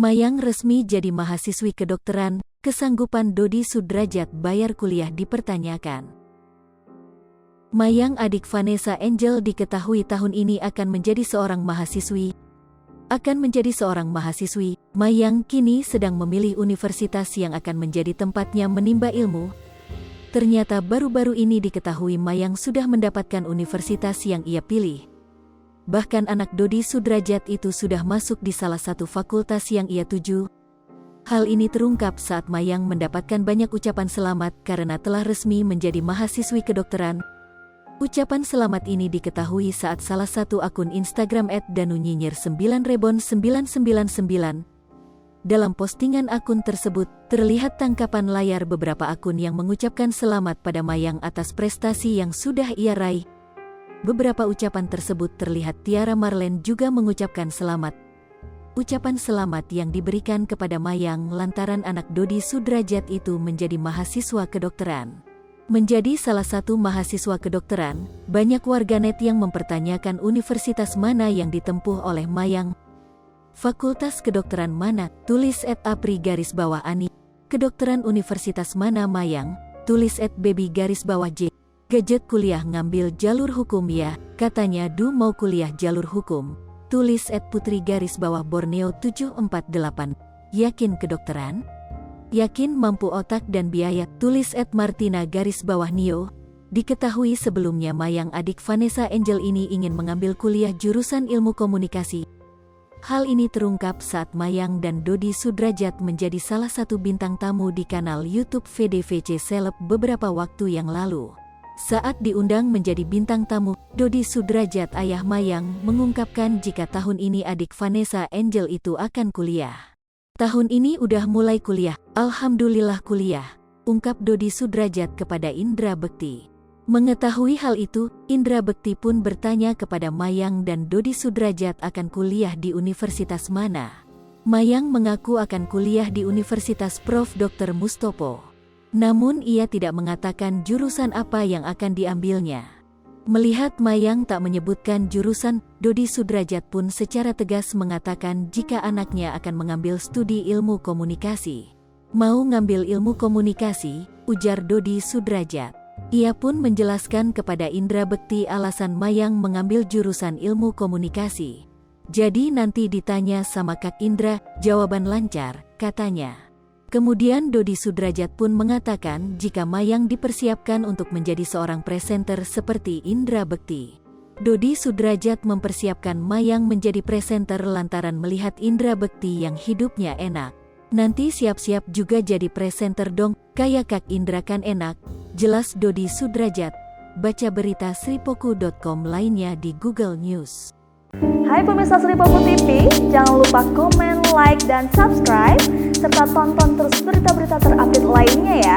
Mayang resmi jadi mahasiswi kedokteran, kesanggupan Dodi Sudrajat bayar kuliah dipertanyakan. Mayang adik Vanessa Angel diketahui tahun ini akan menjadi seorang mahasiswi. Mayang kini sedang memilih universitas yang akan menjadi tempatnya menimba ilmu. Ternyata baru-baru ini diketahui Mayang sudah mendapatkan universitas yang ia pilih. Bahkan anak Dodi Sudrajat itu sudah masuk di salah satu fakultas yang ia tuju. Hal ini terungkap saat Mayang mendapatkan banyak ucapan selamat karena telah resmi menjadi mahasiswi kedokteran. Ucapan selamat ini diketahui saat salah satu akun Instagram @danunyinyir9rebon999. Dalam postingan akun tersebut, terlihat tangkapan layar beberapa akun yang mengucapkan selamat pada Mayang atas prestasi yang sudah ia raih. Beberapa ucapan tersebut terlihat Tiara Marlen juga mengucapkan selamat. Ucapan selamat yang diberikan kepada Mayang lantaran anak Dodi Sudrajat itu menjadi mahasiswa kedokteran. Menjadi salah satu mahasiswa kedokteran, banyak warganet yang mempertanyakan universitas mana yang ditempuh oleh Mayang. Fakultas kedokteran mana? Tulis @apri_ani. Kedokteran universitas mana Mayang? Tulis @baby_j. Gadget kuliah ngambil jalur hukum ya, katanya mau kuliah jalur hukum. Tulis @putri_Borneo 748. Yakin kedokteran? Yakin mampu otak dan biaya? Tulis @martina_nio. Diketahui sebelumnya Mayang adik Vanessa Angel ini ingin mengambil kuliah jurusan ilmu komunikasi. Hal ini terungkap saat Mayang dan Dodi Sudrajat menjadi salah satu bintang tamu di kanal YouTube VDVC Celeb beberapa waktu yang lalu. Saat diundang menjadi bintang tamu, Dodi Sudrajat ayah Mayang mengungkapkan jika tahun ini adik Vanessa Angel itu akan kuliah. Tahun ini udah mulai kuliah, alhamdulillah kuliah, ungkap Dodi Sudrajat kepada Indra Bekti. Mengetahui hal itu, Indra Bekti pun bertanya kepada Mayang dan Dodi Sudrajat akan kuliah di universitas mana. Mayang mengaku akan kuliah di Universitas Prof. Dr. Mustopo. Namun ia tidak mengatakan jurusan apa yang akan diambilnya. Melihat Mayang tak menyebutkan jurusan, Dodi Sudrajat pun secara tegas mengatakan jika anaknya akan mengambil studi ilmu komunikasi. Mau ngambil ilmu komunikasi, ujar Dodi Sudrajat. Ia pun menjelaskan kepada Indra Bekti alasan Mayang mengambil jurusan ilmu komunikasi. Jadi nanti ditanya sama Kak Indra, jawaban lancar, katanya. Kemudian Dodi Sudrajat pun mengatakan jika Mayang dipersiapkan untuk menjadi seorang presenter seperti Indra Bekti. Dodi Sudrajat mempersiapkan Mayang menjadi presenter lantaran melihat Indra Bekti yang hidupnya enak. Nanti siap-siap juga jadi presenter dong, kayak Kak Indra kan enak, jelas Dodi Sudrajat. Baca berita sripoku.com lainnya di Google News. Hai pemirsa Sripoku TV, jangan lupa komen, like, dan subscribe, serta tonton terus berita-berita terupdate lainnya ya.